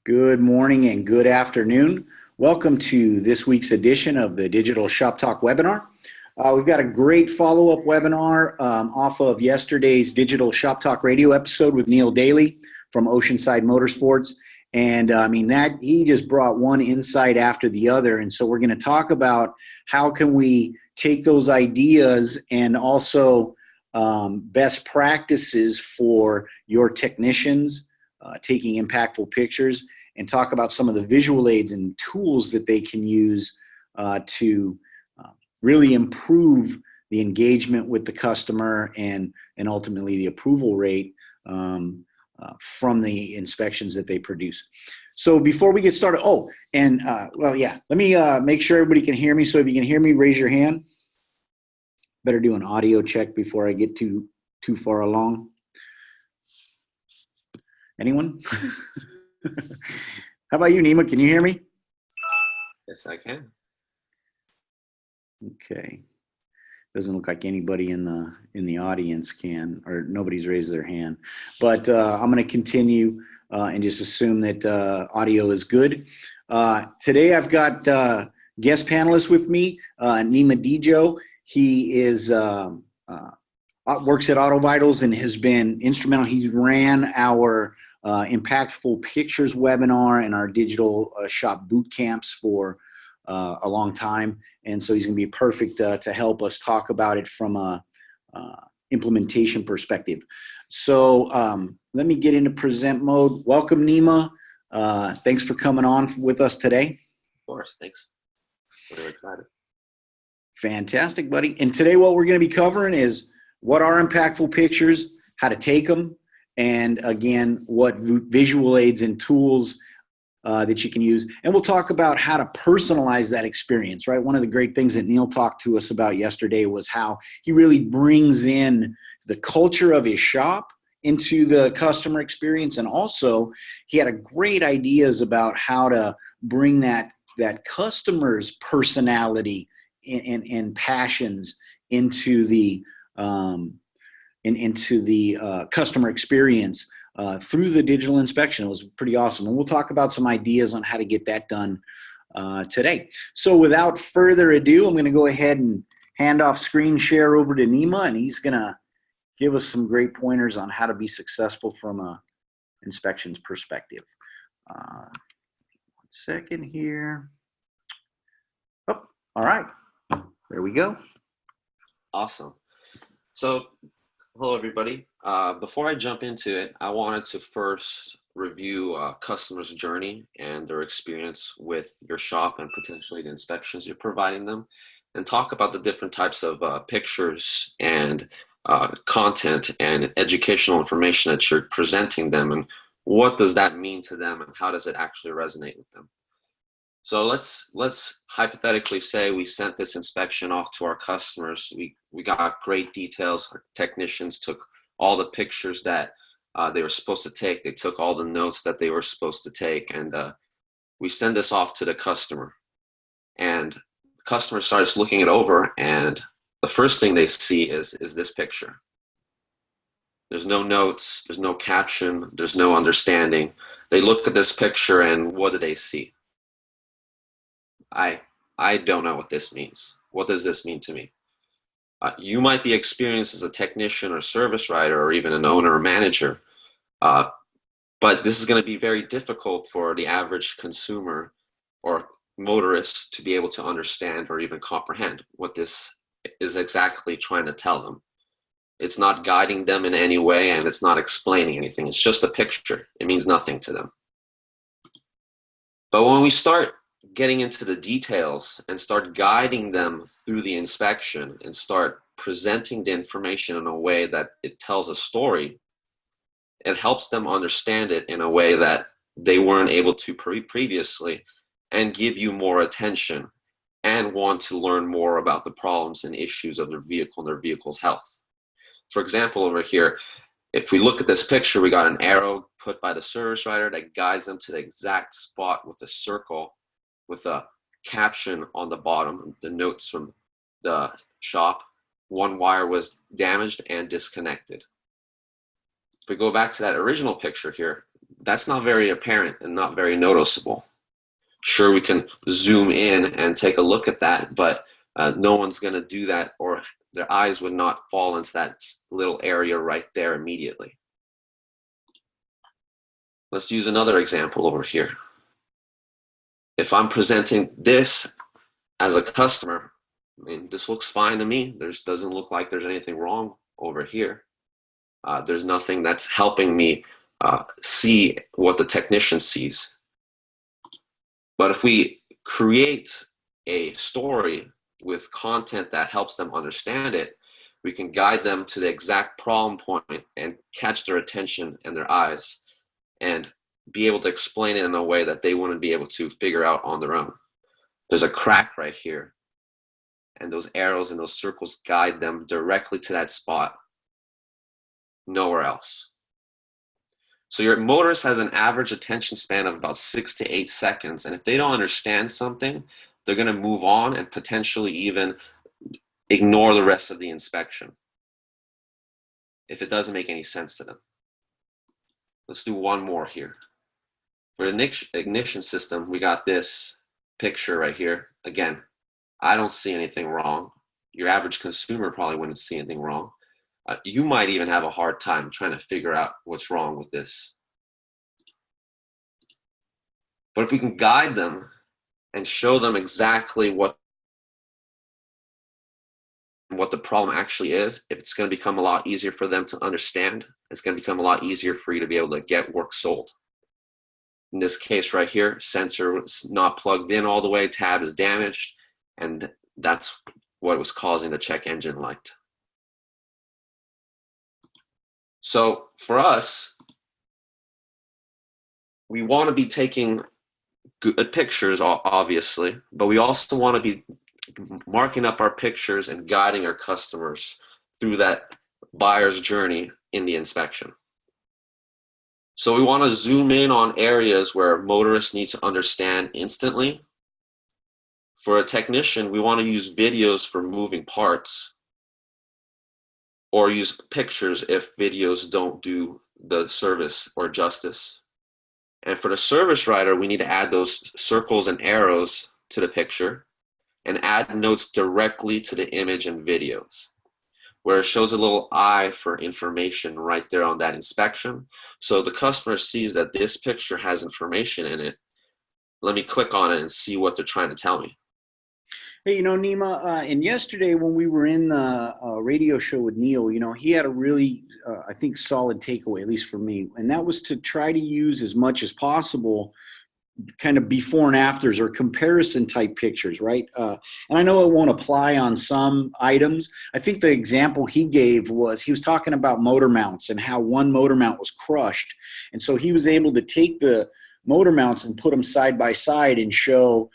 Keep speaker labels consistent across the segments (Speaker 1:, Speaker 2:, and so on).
Speaker 1: Good morning and good afternoon. Welcome to this week's edition of the Digital Shop Talk webinar. We've got a great follow-up webinar off of yesterday's Digital Shop Talk radio episode with Neil Daly from Oceanside Motorsports. And he just brought one insight after the other. And so we're going to talk about how can we take those ideas and also best practices for your technicians taking impactful pictures, and talk about some of the visual aids and tools that they can use to really improve the engagement with the customer and ultimately the approval rate from the inspections that they produce. So before we get started, let me make sure everybody can hear me. So if you can hear me, raise your hand. Better do an audio check before I get too far along. Anyone? How about you, Nima? Can you hear me?
Speaker 2: Yes, I can.
Speaker 1: Okay. Doesn't look like anybody in the audience can, or nobody's raised their hand. But I'm going to continue and just assume that audio is good. Today I've got guest panelists with me, Nima Djoo. He is works at Auto Vitals and has been instrumental. He ran our Impactful Pictures webinar and our digital shop boot camps for a long time. And so he's going to be perfect to help us talk about it from a implementation perspective. So let me get into present mode. Welcome, Nima. Thanks for coming on with us today.
Speaker 2: Of course, thanks. Really excited.
Speaker 1: Fantastic, buddy. And today what we're going to be covering is what are impactful pictures, how to take them, and again, what visual aids and tools that you can use. And we'll talk about how to personalize that experience, right? One of the great things that Neil talked to us about yesterday was how he really brings in the culture of his shop into the customer experience. And also, he had a great ideas about how to bring that customer's personality and passions into the customer experience through the digital inspection. It was pretty awesome. And we'll talk about some ideas on how to get that done today. So without further ado, I'm going to go ahead and hand off screen share over to Nima, and he's going to give us some great pointers on how to be successful from a inspections perspective. 1 second here. Oh, all right. There we go.
Speaker 2: Awesome. So, hello everybody. Before I jump into it, I wanted to first review a customer's journey and their experience with your shop and potentially the inspections you're providing them, and talk about the different types of pictures and content and educational information that you're presenting them, and what does that mean to them and how does it actually resonate with them. So let's hypothetically say we sent this inspection off to our customers. We got great details. Our technicians took all the pictures that they were supposed to take. They took all the notes that they were supposed to take, and we send this off to the customer. And the customer starts looking it over, and the first thing they see is this picture. There's no notes, there's no caption, there's no understanding. They look at this picture, and what do they see? I don't know what this means. What does this mean to me? You might be experienced as a technician or service writer or even an owner or manager, but this is going to be very difficult for the average consumer or motorist to be able to understand or even comprehend what this is exactly trying to tell them. It's not guiding them in any way, and it's not explaining anything. It's just a picture. It means nothing to them. But when we start getting into the details and start guiding them through the inspection and start presenting the information in a way that it tells a story, it helps them understand it in a way that they weren't able to previously, and give you more attention and want to learn more about the problems and issues of their vehicle and their vehicle's health. For example, over here, if we look at this picture, we got an arrow put by the service writer that guides them to the exact spot with a circle with a caption on the bottom, the notes from the shop. One wire was damaged and disconnected. If we go back to that original picture here, that's not very apparent and not very noticeable. Sure, we can zoom in and take a look at that, but no one's going to do that, or their eyes would not fall into that little area right there immediately. Let's use another example over here. If I'm presenting this as a customer, I mean, this looks fine to me. Doesn't look like there's anything wrong over here. There's nothing that's helping me see what the technician sees. But if we create a story with content that helps them understand it, we can guide them to the exact problem point and catch their attention and their eyes and be able to explain it in a way that they wouldn't be able to figure out on their own. There's a crack right here, and those arrows and those circles guide them directly to that spot, nowhere else. So your motorist has an average attention span of about 6 to 8 seconds, and if they don't understand something, they're going to move on and potentially even ignore the rest of the inspection if it doesn't make any sense to them. Let's do one more here. For the ignition system, we got this picture right here. Again, I don't see anything wrong. Your average consumer probably wouldn't see anything wrong. You might even have a hard time trying to figure out what's wrong with this. But if we can guide them and show them exactly what the problem actually is, it's going to become a lot easier for them to understand. It's going to become a lot easier for you to be able to get work sold. In this case right here, sensor is not plugged in all the way, tab is damaged, and that's what was causing the check engine light. So for us, we want to be taking good pictures, obviously, but we also want to be marking up our pictures and guiding our customers through that buyer's journey in the inspection. So we want to zoom in on areas where motorists need to understand instantly. For a technician, we want to use videos for moving parts, or use pictures if videos don't do the service or justice. And for the service writer, we need to add those circles and arrows to the picture and add notes directly to the image and videos, where it shows a little eye for information right there on that inspection. So the customer sees that this picture has information in it. Let me click on it and see what they're trying to tell me.
Speaker 1: Hey, Nima, and yesterday when we were in the radio show with Neil, he had a really, I think, solid takeaway, at least for me, and that was to try to use as much as possible kind of before and afters or comparison type pictures, right? And I know it won't apply on some items. I think the example he gave was he was talking about motor mounts and how one motor mount was crushed. And so he was able to take the motor mounts and put them side by side and show,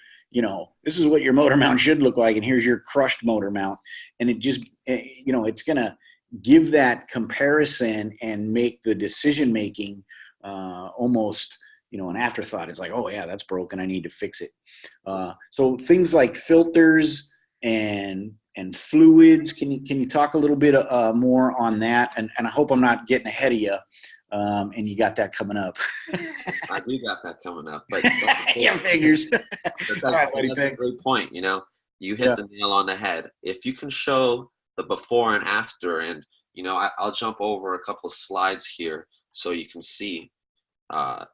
Speaker 1: this is what your motor mount should look like, and here's your crushed motor mount. And it just, it's going to give that comparison and make the decision making almost, an afterthought. It's like, oh yeah, that's broken, I need to fix it. So things like filters and fluids, can you talk a little bit more on that? And I hope I'm not getting ahead of you. And you got that coming up.
Speaker 2: I do got that coming up, but
Speaker 1: yeah, figures.
Speaker 2: That's a great point. You hit the nail on the head. If you can show the before and after, and I'll jump over a couple of slides here so you can see. But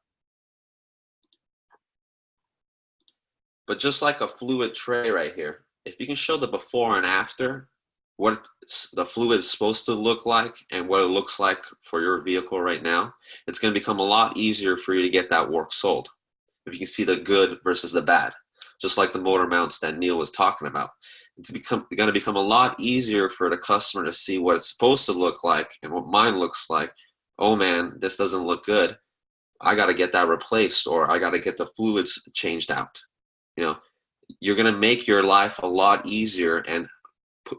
Speaker 2: just like a fluid tray right here, if you can show the before and after, what the fluid is supposed to look like and what it looks like for your vehicle right now, it's going to become a lot easier for you to get that work sold. If you can see the good versus the bad, just like the motor mounts that Neil was talking about, it's going to become a lot easier for the customer to see what it's supposed to look like and what mine looks like. Oh man, this doesn't look good. I got to get that replaced, or I got to get the fluids changed out. You're going to make your life a lot easier and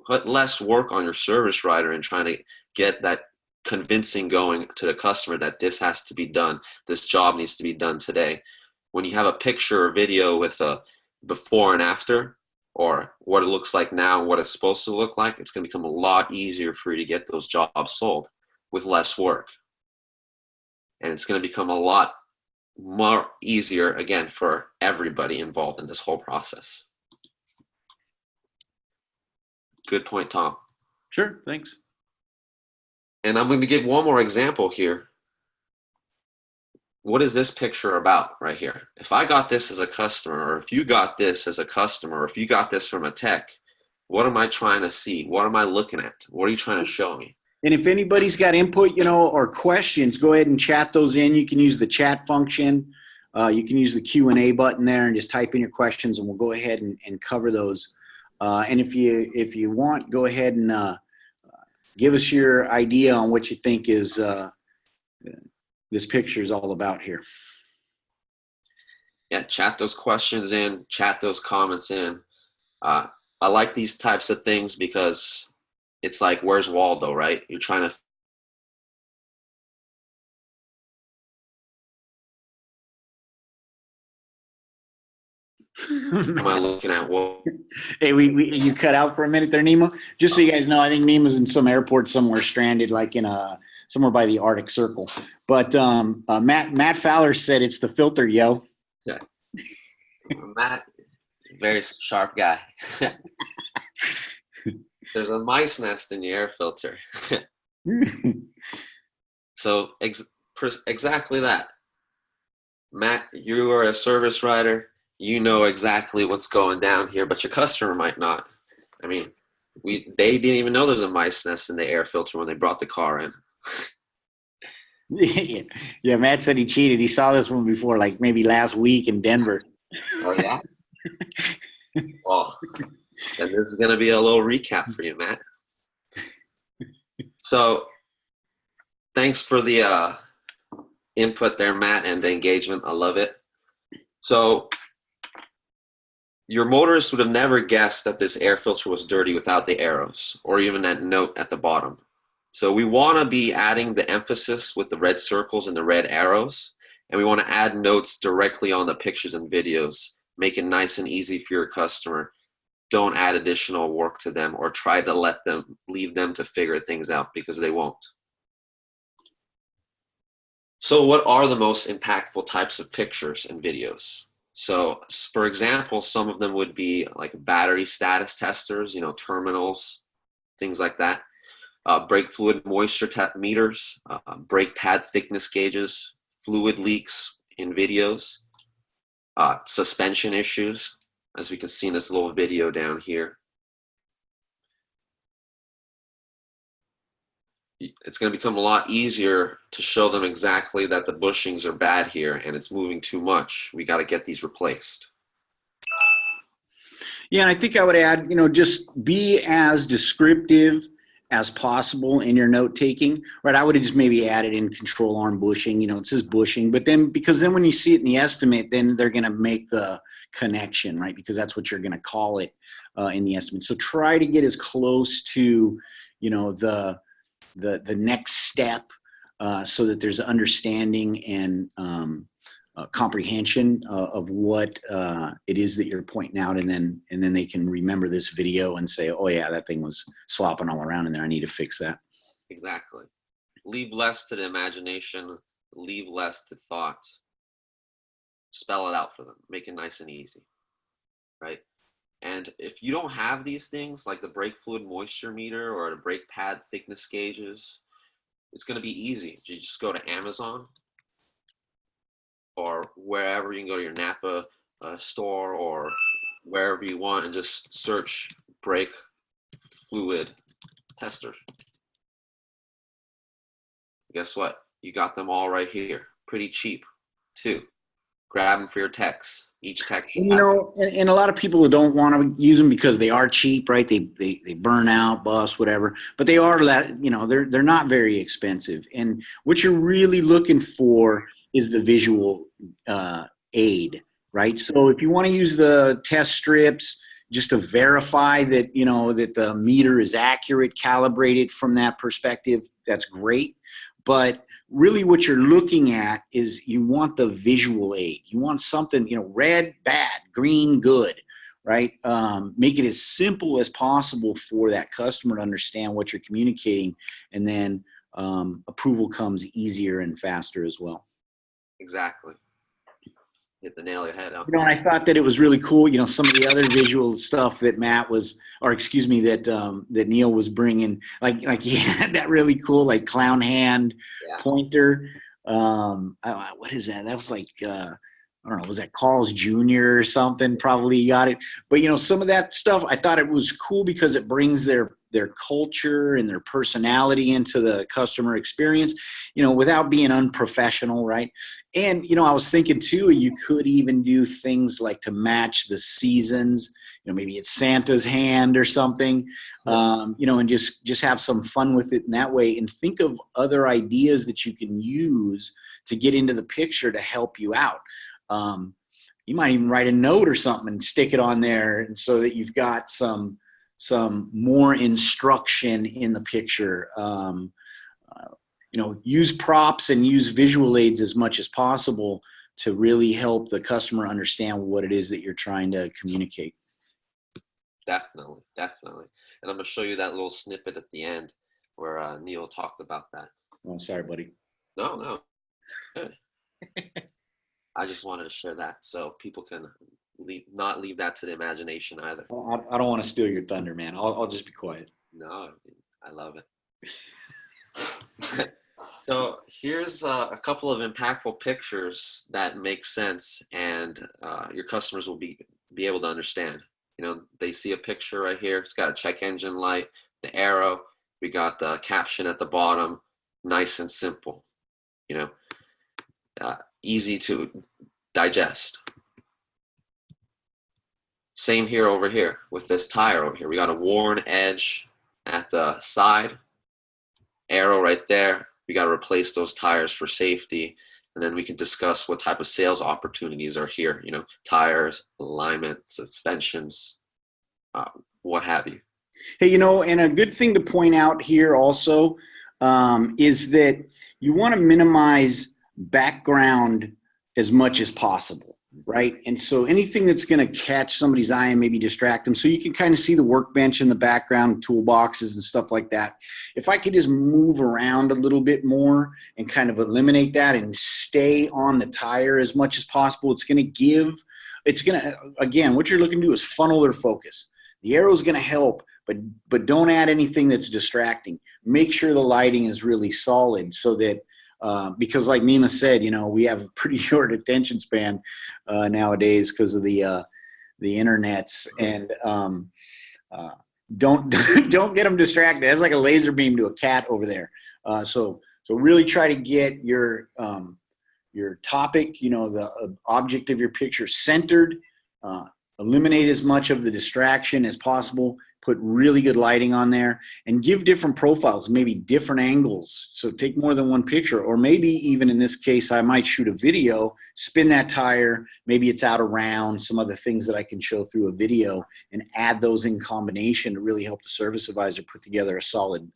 Speaker 2: put less work on your service writer and trying to get that convincing going to the customer that this has to be done. This job needs to be done today. When you have a picture or video with a before and after, or what it looks like now and what it's supposed to look like, it's going to become a lot easier for you to get those jobs sold with less work. And it's going to become a lot more easier, again, for everybody involved in this whole process. Good point, Tom.
Speaker 1: Sure, thanks.
Speaker 2: And I'm going to give one more example here. What is this picture about right here? If I got this as a customer, or if you got this as a customer, or if you got this from a tech, what am I trying to see? What am I looking at? What are you trying to show me?
Speaker 1: And if anybody's got input, or questions, go ahead and chat those in. You can use the chat function. You can use the Q&A button there and just type in your questions, and we'll go ahead and cover those. And if you want, go ahead and give us your idea on what you think is this picture is all about here.
Speaker 2: Yeah, chat those questions in, chat those comments in. I like these types of things because it's like, where's Waldo, right? You're trying to am I looking at what?
Speaker 1: Hey, you cut out for a minute there, Nima. Just so you guys know, I think Nima's in some airport somewhere, stranded, like in somewhere by the Arctic Circle. But Matt Fowler said it's the filter, yo.
Speaker 2: Yeah. Matt, very sharp guy. There's a mice nest in your air filter. So exactly that. Matt, you are a service writer. You know exactly what's going down here, but your customer might not. I mean, they didn't even know there's a mice nest in the air filter when they brought the car in.
Speaker 1: Yeah, Matt said he cheated. He saw this one before, like maybe last week in Denver.
Speaker 2: Oh, yeah? Well, then this is going to be a little recap for you, Matt. So thanks for the input there, Matt, and the engagement. I love it. So your motorist would have never guessed that this air filter was dirty without the arrows or even that note at the bottom. So we want to be adding the emphasis with the red circles and the red arrows, and we want to add notes directly on the pictures and videos, make it nice and easy for your customer. Don't add additional work to them or try to leave them to figure things out, because they won't. So what are the most impactful types of pictures and videos? So for example, some of them would be like battery status testers, terminals, things like that. Brake fluid moisture meters, brake pad thickness gauges, fluid leaks in videos, suspension issues, as we can see in this little video down here. It's going to become a lot easier to show them exactly that the bushings are bad here and it's moving too much. We got to get these replaced.
Speaker 1: Yeah, and I think I would add, just be as descriptive as possible in your note taking, right? I would have just maybe added in control arm bushing, it says bushing, but then, because then when you see it in the estimate, then they're going to make the connection, right? Because that's what you're going to call it in the estimate. So try to get as close to, the next step so that there's understanding and comprehension of what it is that you're pointing out, and then they can remember this video and say, oh yeah, that thing was slopping all around in there, I need to fix that.
Speaker 2: Exactly. Leave less to the imagination, leave less to thought. Spell it out for them, make it nice and easy, right? And if you don't have these things like the brake fluid moisture meter or the brake pad thickness gauges, it's going to be easy. You just go to Amazon or wherever. You can go to your Napa store or wherever you want and just search brake fluid tester. Guess what? You got them all right here. Pretty cheap too. Grab them for your techs. Each tech.
Speaker 1: And a lot of people who don't want to use them because they are cheap, right? They burn out, bust, whatever. But they are they're not very expensive. And what you're really looking for is the visual aid, right? So if you want to use the test strips just to verify that that the meter is accurate, calibrated from that perspective, that's great. But really what you're looking at is you want the visual aid. You want something, red, bad, green, good, right? Make it as simple as possible for that customer to understand what you're communicating, and then approval comes easier and faster as well.
Speaker 2: Exactly. hit the nail on the head. Huh?
Speaker 1: You know, and I thought that it was really cool. You know, some of the other visual stuff that Matt was, or excuse me, that Neil was bringing, like he had that really cool like clown hand pointer. What is that? That was like I don't know, was that Carl's Jr. or something? Probably got it. But you know, some of that stuff I thought it was cool because it brings their culture and their personality into the customer experience, you know, without being unprofessional, right? And you know, I was thinking too, you could even do things like to match the seasons. You know, maybe it's Santa's hand or something, you know, and just have some fun with it in that way. And think of other ideas that you can use to get into the picture to help you out. You might even write a note or something and stick it on there, and so that you've got some more instruction in the picture. You know, use props and use visual aids as much as possible to really help the customer understand what it is that you're trying to communicate.
Speaker 2: Definitely. And I'm going to show you that little snippet at the end where Neil talked about that.
Speaker 1: Oh, sorry, buddy.
Speaker 2: No. I just wanted to share that so people can not leave that to the imagination either.
Speaker 1: Well, I don't want to steal your thunder, man. I'll just be quiet.
Speaker 2: No, I love it. So here's a couple of impactful pictures that make sense, and your customers will be able to understand. You know, they see a picture right here. It's got a check engine light, the arrow. We got the caption at the bottom, nice and simple. You know, easy to digest. Same here over here with this tire over here. We got a worn edge at the side, arrow right there. We got to replace those tires for safety. And then we can discuss what type of sales opportunities are here, you know, tires, alignment, suspensions, what have you.
Speaker 1: Hey, you know, and a good thing to point out here also is that you want to minimize background as much as possible, right? And so anything that's going to catch somebody's eye and maybe distract them, so you can kind of see the workbench in the background, toolboxes and stuff like that. If I could just move around a little bit more and kind of eliminate that and stay on the tire as much as possible, again, what you're looking to do is funnel their focus. The arrow is going to help, but don't add anything that's distracting. Make sure the lighting is really solid so that because like Nima said, you know, we have a pretty short attention span nowadays because of the internets, and don't get them distracted. That's like a laser beam to a cat over there. So really try to get your topic, you know, the object of your picture centered. Eliminate as much of the distraction as possible. Put really good lighting on there and give different profiles, maybe different angles. So take more than one picture, or maybe even in this case, I might shoot a video, spin that tire. Maybe it's out around some other things that I can show through a video and add those in combination to really help the service advisor put together a solid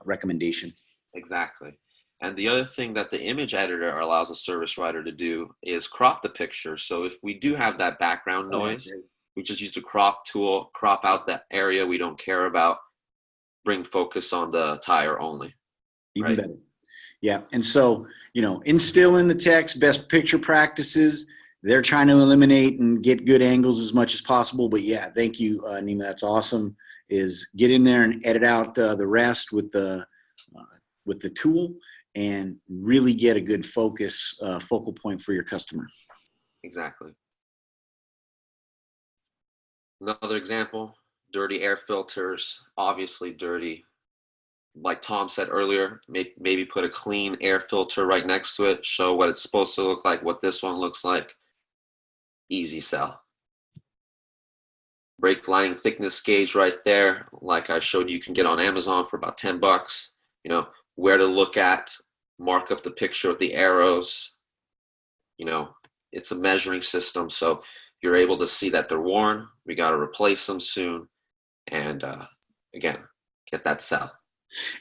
Speaker 1: recommendation.
Speaker 2: Exactly. And the other thing that the image editor allows a service writer to do is crop the picture. So if we do have that background noise, we just use the crop tool, crop out that area we don't care about, bring focus on the tire only.
Speaker 1: Even better. Yeah. And so, you know, instill in the text best picture practices. They're trying to eliminate and get good angles as much as possible. But yeah, thank you, Nima. That's awesome. Is get in there and edit out the rest with the tool and really get a good focal point for your customer.
Speaker 2: Exactly. Another example, dirty air filters, obviously dirty. Like Tom said earlier, maybe put a clean air filter right next to it, show what it's supposed to look like, what this one looks like. Easy sell. Brake lining thickness gauge right there, like I showed you can get on Amazon for about $10. You know, where to look at, mark up the picture with the arrows. You know, it's a measuring system, so you're able to see that they're worn. We got to replace them soon. And again, get that sell.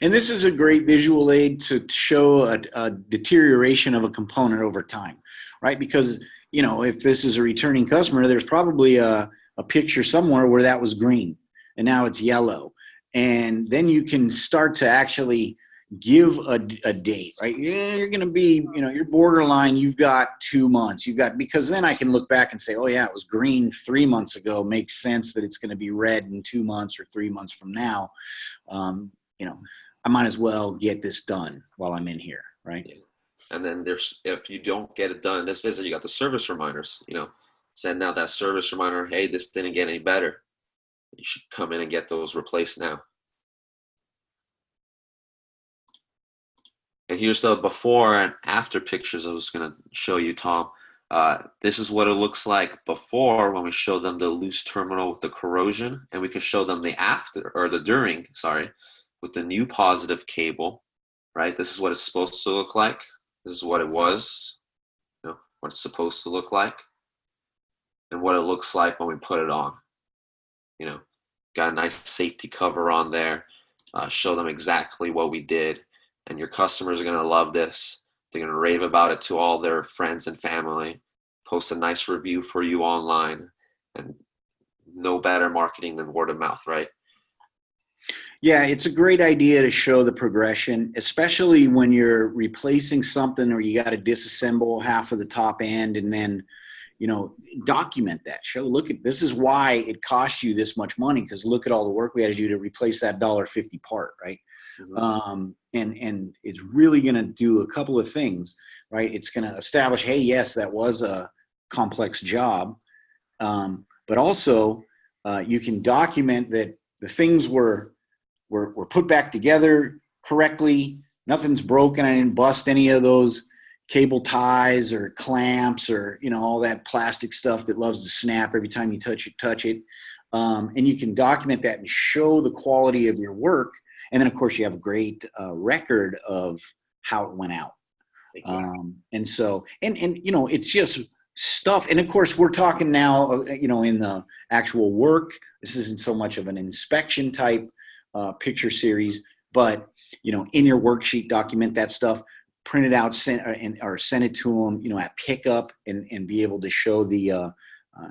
Speaker 1: And this is a great visual aid to show a deterioration of a component over time, right? Because, you know, if this is a returning customer, there's probably a picture somewhere where that was green and now it's yellow. And then you can start to actually, give a date, right? Yeah, you're going to be, you're borderline. You've got 2 months. Because then I can look back and say, oh yeah, it was green 3 months ago. Makes sense that it's going to be red in 2 months or 3 months from now. I might as well get this done while I'm in here, right?
Speaker 2: Yeah. And then if you don't get it done in this visit, you got the service reminders, send out that service reminder. Hey, this didn't get any better. You should come in and get those replaced now. And here's the before and after pictures I was going to show you, Tom. This is what it looks like before when we show them the loose terminal with the corrosion, and we can show them the after, or the during, sorry, with the new positive cable, right? This is what it's supposed to look like. This is what it was, what it's supposed to look like, and what it looks like when we put it on. Got a nice safety cover on there. Show them exactly what we did. And your customers are going to love this. They're going to rave about it to all their friends and family. Post a nice review for you online. And no better marketing than word of mouth, right?
Speaker 1: Yeah, it's a great idea to show the progression, especially when you're replacing something or you got to disassemble half of the top end, and then, document that. Look at, this is why it cost you this much money, because look at all the work we had to do to replace that $1.50 part, right? Mm-hmm. And it's really going to do a couple of things, right? It's going to establish, hey, yes, that was a complex job, but also you can document that the things were put back together correctly. Nothing's broken. I didn't bust any of those cable ties or clamps or all that plastic stuff that loves to snap every time you touch it. And you can document that and show the quality of your work. And then, of course, you have a great record of how it went out. Exactly. And so, and it's just stuff. And of course, we're talking now, in the actual work. This isn't so much of an inspection type picture series, but, in your worksheet, document that stuff, print it out, or send it to them, at pickup, and be able to show the,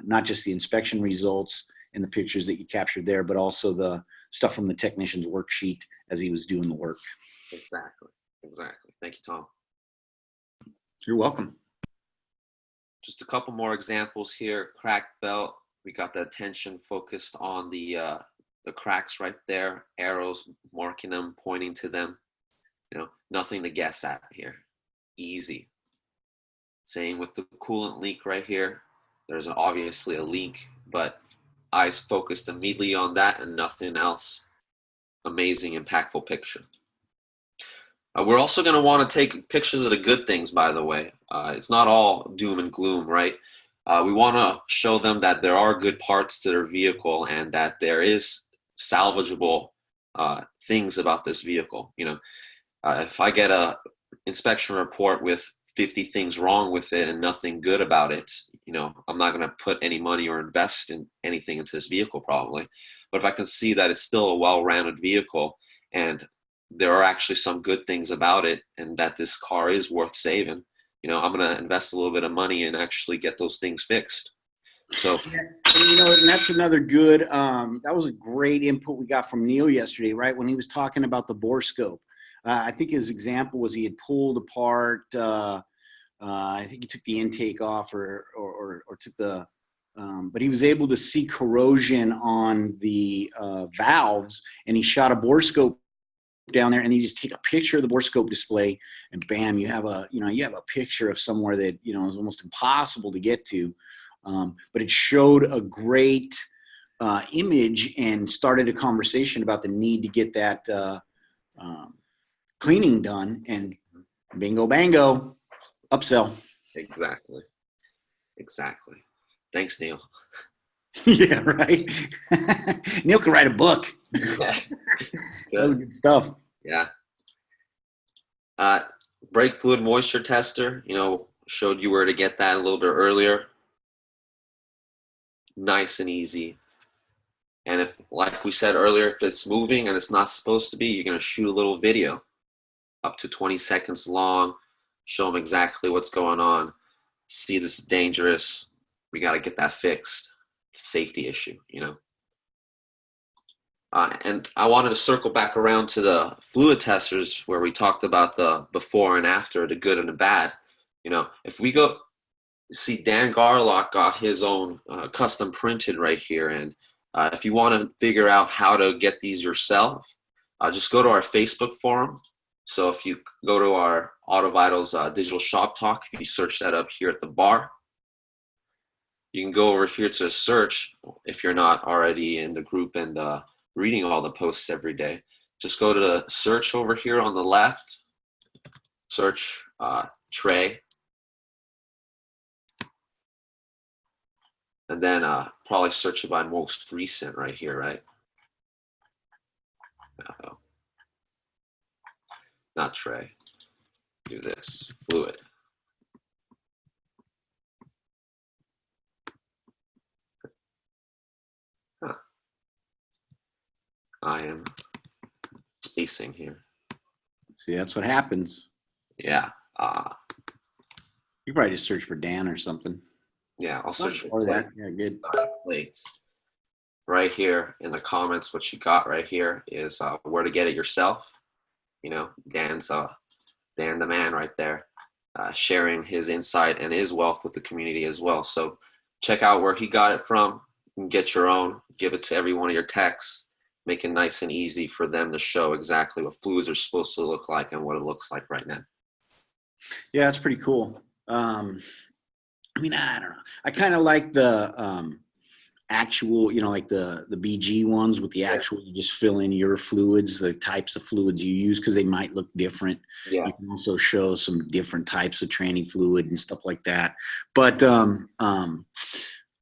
Speaker 1: not just the inspection results and the pictures that you captured there, but also the stuff from the technician's worksheet as he was doing the work.
Speaker 2: Exactly. Thank you, Tom.
Speaker 1: You're welcome.
Speaker 2: Just a couple more examples here. Cracked belt. We got the attention focused on the cracks right there. Arrows marking them, pointing to them. Nothing to guess at here. Easy. Same with the coolant leak right here. There's obviously a leak, but eyes focused immediately on that and nothing else. Amazing, impactful picture. We're also going to want to take pictures of the good things, by the way. It's not all doom and gloom, right? We want to show them that there are good parts to their vehicle and that there is salvageable things about this vehicle. If I get a inspection report with 50 things wrong with it and nothing good about it, I'm not going to put any money or invest in anything into this vehicle probably. But if I can see that it's still a well-rounded vehicle and there are actually some good things about it and that this car is worth saving, I'm going to invest a little bit of money and actually get those things fixed. So,
Speaker 1: and that's another good, that was a great input we got from Neil yesterday, right? When he was talking about the bore scope. I think his example was he had pulled apart, I think he took the intake off or took the, but he was able to see corrosion on the valves, and he shot a bore scope down there, and you just take a picture of the bore scope display, and bam, you have a picture of somewhere that is almost impossible to get to, but it showed a great image and started a conversation about the need to get that cleaning done, and bingo bango, upsell.
Speaker 2: Exactly. Thanks, Neil.
Speaker 1: Yeah, right. Neil could write a book. That was good stuff.
Speaker 2: Yeah. Brake fluid moisture tester, showed you where to get that a little bit earlier. Nice and easy. And if, like we said earlier, if it's moving and it's not supposed to be, you're going to shoot a little video up to 20 seconds long, show them exactly what's going on. See, this is dangerous. We got to get that fixed. It's a safety issue, And I wanted to circle back around to the fluid testers where we talked about the before and after, the good and the bad. You know, if we go see Dan Garlock got his own custom printed right here. And if you want to figure out how to get these yourself, just go to our Facebook forum. So if you go to our Auto Vitals Digital Shop Talk, if you search that up here at the bar, you can go over here to search if you're not already in the group and reading all the posts every day. Just go to the search over here on the left, search Trey, and then probably search it by most recent right here, right? No, not Trey. Do this, fluid. Huh. I am spacing here.
Speaker 1: See, that's what happens.
Speaker 2: Yeah.
Speaker 1: You probably just search for Dan or something.
Speaker 2: Yeah, I'll search for
Speaker 1: that. Yeah, good.
Speaker 2: Plates. Right here in the comments, what you got right here is where to get it yourself. You know, Dan the man right there, sharing his insight and his wealth with the community as well. So check out where he got it from. You can get your own, give it to every one of your techs, make it nice and easy for them to show exactly what fluids are supposed to look like and what it looks like right now.
Speaker 1: Yeah, it's pretty cool. I mean, I don't know. I kind of like the actual, you know, like the BG ones with the actual, you just fill in your fluids, the types of fluids you use, because they might look different.
Speaker 2: Yeah.
Speaker 1: You can also show some different types of tranny fluid and stuff like that. But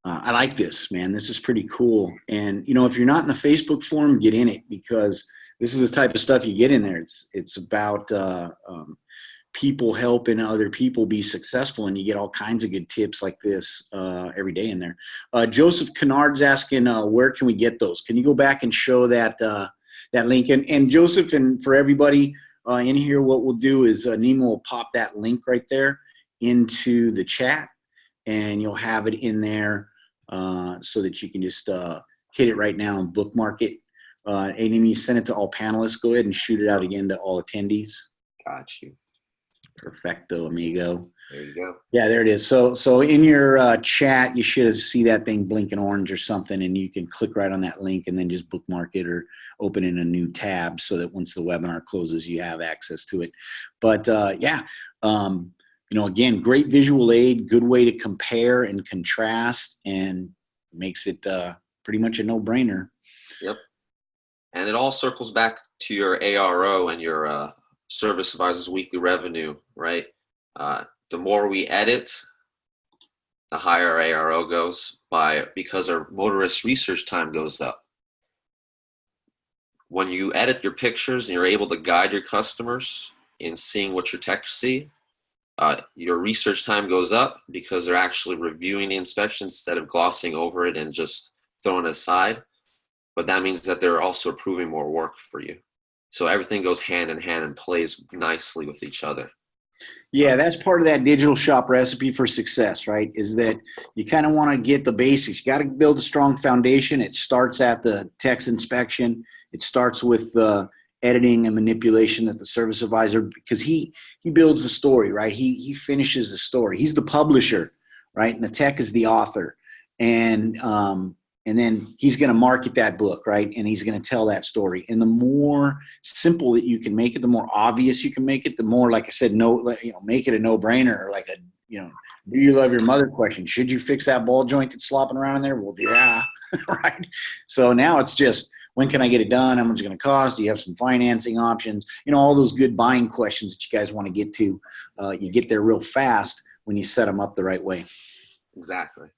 Speaker 1: I like this, man. This is pretty cool. And, you know, if you're not in the Facebook forum, get in it, because this is the type of stuff you get in there. It's about people helping other people be successful, and you get all kinds of good tips like this every day in there. Joseph Kennard's asking, where can we get those? Can you go back and show that that link? And Joseph, and for everybody in here, what we'll do is Nima will pop that link right there into the chat, and you'll have it in there so that you can just hit it right now and bookmark it. Hey, Nima, you send it to all panelists. Go ahead and shoot it out again to all attendees.
Speaker 2: Got you.
Speaker 1: Perfecto, amigo.
Speaker 2: There you go.
Speaker 1: Yeah, there it is. So in your chat, you should see that thing blinking orange or something, and you can click right on that link and then just bookmark it or open in a new tab so that once the webinar closes, you have access to it. But yeah, you know, again, great visual aid, good way to compare and contrast, and makes it pretty much a no-brainer.
Speaker 2: Yep. And it all circles back to your ARO and your service advisor's weekly revenue, right? The more we edit, the higher our ARO goes because our motorist research time goes up. When you edit your pictures and you're able to guide your customers in seeing what your techs see, your research time goes up because they're actually reviewing the inspection instead of glossing over it and just throwing it aside. But that means that they're also approving more work for you. So everything goes hand in hand and plays nicely with each other.
Speaker 1: Yeah, that's part of that digital shop recipe for success, right? Is that you kind of want to get the basics. You got to build a strong foundation. It starts at the tech's inspection. It starts with editing and manipulation at the service advisor, because he builds the story, right? He finishes the story. He's the publisher, right? And the tech is the author. And then he's going to market that book, right? And he's going to tell that story. And the more simple that you can make it, the more obvious you can make it, the more, like I said, make it a no-brainer, or like a, do you love your mother question. Should you fix that ball joint that's slopping around in there? Well, yeah, right? So now it's just, when can I get it done? How much is it going to cost? Do you have some financing options? All those good buying questions that you guys want to get to. You get there real fast when you set them up the right way.
Speaker 2: Exactly.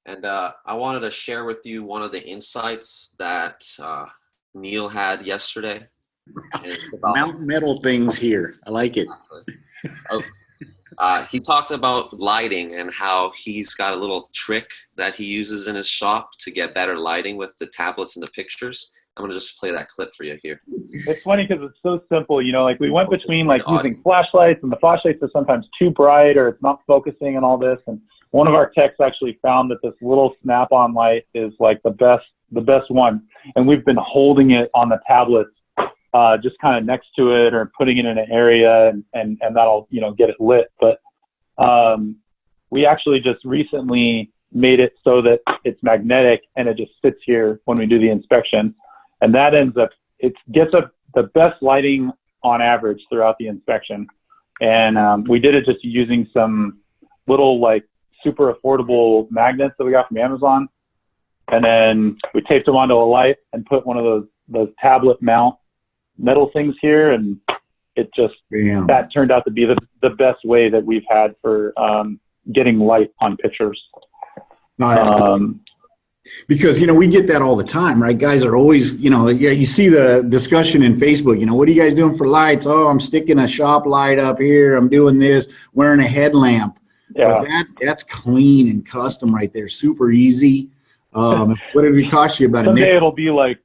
Speaker 2: And I wanted to share with you one of the insights that Neil had yesterday.
Speaker 1: Mountain metal things here. I like it.
Speaker 2: He talked about lighting and how he's got a little trick that he uses in his shop to get better lighting with the tablets and the pictures. I'm going to just play that clip for you here.
Speaker 3: It's funny because it's so simple. Like we went between like using flashlights, and the flashlights are sometimes too bright or it's not focusing and all this. And one of our techs actually found that this little snap-on light is like the best the best one. And we've been holding it on the tablets, just kind of next to it or putting it in an area, and that'll, you know, get it lit. But we actually just recently made it so that it's magnetic and it just sits here when we do the inspection. And that ends up, it gets up the best lighting on average throughout the inspection. And we did it just using some little like super affordable magnets that we got from Amazon. And then we taped them onto a light and put one of those tablet mount metal things here. And it just, that turned out to be the best way that we've had for getting light on pictures.
Speaker 1: Because, you know, we get that all the time, right? Guys are always, you know, you see the discussion in Facebook, you know, what are you guys doing for lights? Oh, I'm sticking a shop light up here. I'm doing this, wearing a headlamp.
Speaker 3: Yeah.
Speaker 1: But that's clean and custom right there. Super easy. What did it cost you about
Speaker 3: Someday it'll be like,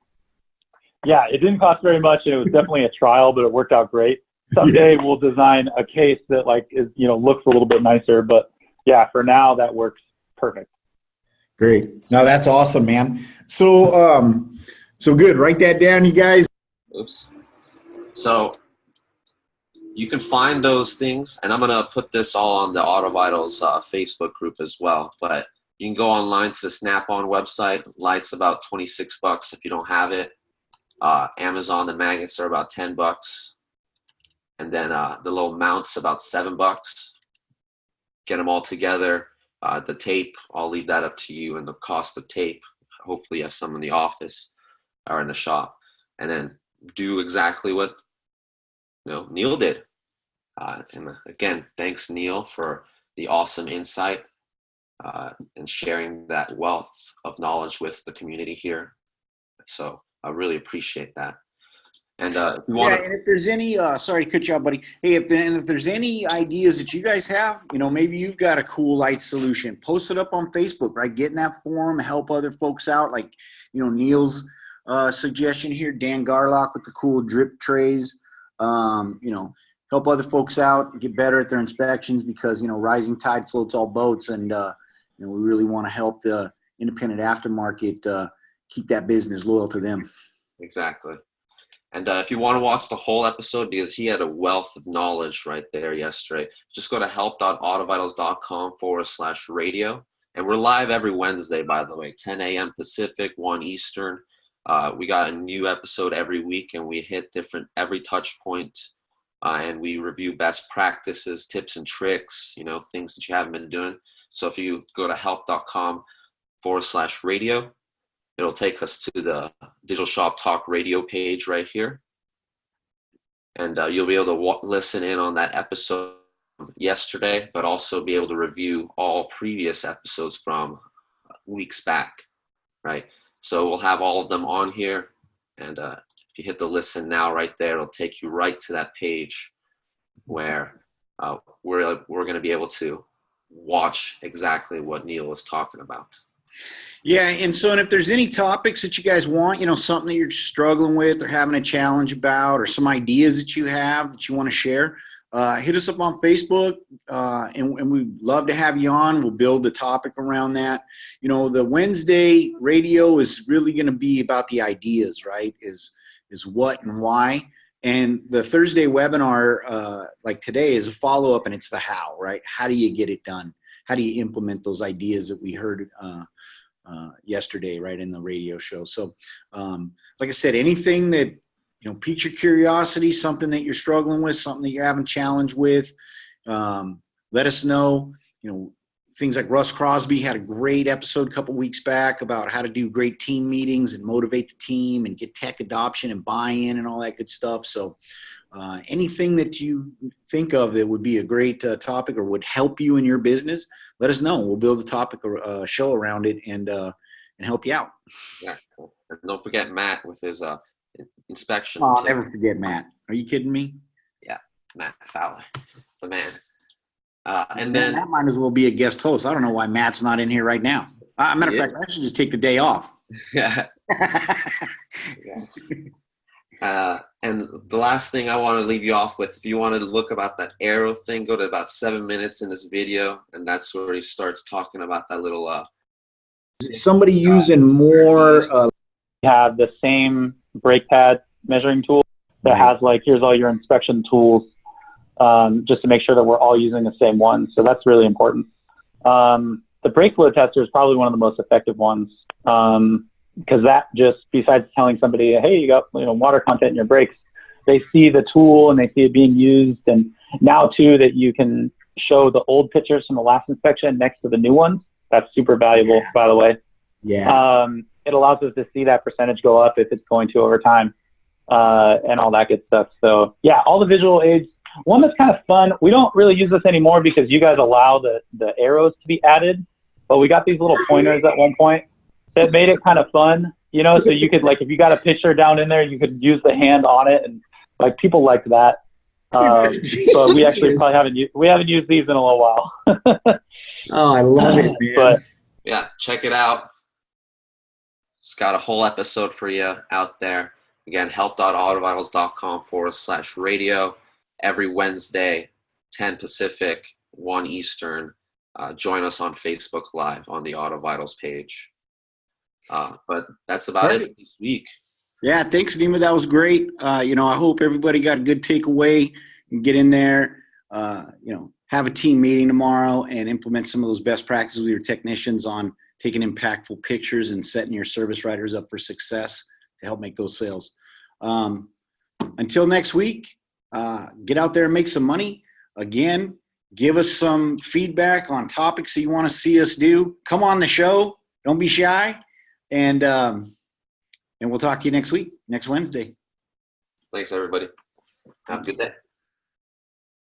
Speaker 3: yeah, it didn't cost very much, and it was definitely a trial, but it worked out great. Someday we'll design a case that like is, you know, looks a little bit nicer, but yeah, for now that works perfect.
Speaker 1: Great. No, that's awesome, man. So, so good. Write that down, you guys.
Speaker 2: Oops. So you can find those things, and I'm going to put this all on the AutoVitals Facebook group as well, but you can go online to the Snap-on website. Light's about $26 if you don't have it. Amazon, the magnets are about $10. And then the little mounts about $7. Get them all together. The tape, I'll leave that up to you, and the cost of tape. Hopefully you have some in the office or in the shop. And then do exactly what, you know, Neil did. And again, thanks, Neil, for the awesome insight and sharing that wealth of knowledge with the community here. So I really appreciate that. And if you want
Speaker 1: and if there's any, sorry to cut you off, buddy. Hey, if there's any ideas that you guys have, you know, maybe you've got a cool light solution, post it up on Facebook, right? Get in that forum, help other folks out. Like, you know, Neil's suggestion here, Dan Garlock with the cool drip trays. You know, help other folks out, get better at their inspections, because, you know, rising tide floats all boats, and you know, we really want to help the independent aftermarket keep that business loyal to them.
Speaker 2: Exactly. And if you want to watch the whole episode, because he had a wealth of knowledge right there yesterday, just go to help.autovitals.com/radio. And we're live every Wednesday, by the way, 10 a.m. Pacific, 1 Eastern. We got a new episode every week, and we hit every touch point. And we review best practices, tips and tricks, you know, things that you haven't been doing. So if you go to help.com/radio, it'll take us to the Digital Shop Talk radio page right here. And you'll be able to listen in on that episode yesterday, but also be able to review all previous episodes from weeks back, right? So we'll have all of them on here. And if you hit the listen now right there, it'll take you right to that page where we're going to be able to watch exactly what Neil was talking about.
Speaker 1: Yeah, and if there's any topics that you guys want, you know, something that you're struggling with or having a challenge about, or some ideas that you have that you want to share, hit us up on Facebook, and we'd love to have you on. We'll build a topic around that. You know, the Wednesday radio is really going to be about the ideas, right? Is what and why. And the Thursday webinar, like today, is a follow-up, and it's the how, right? How do you get it done? How do you implement those ideas that we heard yesterday, right, in the radio show? So, like I said, anything that, you know, piques your curiosity, something that you're struggling with, something that you're having challenge with, let us know. You know, things like Russ Crosby had a great episode a couple weeks back about how to do great team meetings and motivate the team and get tech adoption and buy-in and all that good stuff. So anything that you think of that would be a great topic or would help you in your business, let us know. We'll build a topic or a show around it and help you out.
Speaker 2: Yeah, cool. And don't forget Matt with his inspection.
Speaker 1: I'll never forget Matt. Are you kidding me?
Speaker 2: Yeah, Matt Fowler, the man. And then
Speaker 1: Matt might as well be a guest host. I don't know why Matt's not in here right now. Matter of fact, I should just take the day off.
Speaker 2: Yeah. And the last thing I want to leave you off with, if you wanted to look about that arrow thing, go to about 7 minutes in this video, and that's where he starts talking about that little
Speaker 1: somebody using more
Speaker 3: have the same brake pad measuring tool that has like, here's all your inspection tools, just to make sure that we're all using the same one. So that's really important. The brake fluid tester is probably one of the most effective ones, because that just, besides telling somebody, hey, you got water content in your brakes, they see the tool and they see it being used. And now too, that you can show the old pictures from the last inspection next to the new ones. That's super valuable, by the way.
Speaker 1: Yeah.
Speaker 3: It allows us to see that percentage go up if it's going to over time, and all that good stuff. So yeah, all the visual aids. One that's kind of fun, we don't really use this anymore because you guys allow the arrows to be added, but we got these little pointers at one point that made it kind of fun, so you could, like, if you got a picture down in there, you could use the hand on it, and like people liked that. But we actually probably haven't used these in a little while.
Speaker 1: Oh, I love it, man.
Speaker 3: But
Speaker 2: yeah, check it out. It's got a whole episode for you out there. Again, help.autovitals.com/radio. Every Wednesday, 10 Pacific, 1 Eastern. Join us on Facebook Live on the Auto Vitals page. But that's about it for this week.
Speaker 1: Yeah, thanks, Nima. That was great. I hope everybody got a good takeaway and get in there, have a team meeting tomorrow and implement some of those best practices with your technicians on taking impactful pictures and setting your service riders up for success to help make those sales. Until next week, get out there and make some money. Again, give us some feedback on topics that you want to see us do. Come on the show. Don't be shy. And we'll talk to you next week, next Wednesday.
Speaker 2: Thanks, everybody. Have a good day.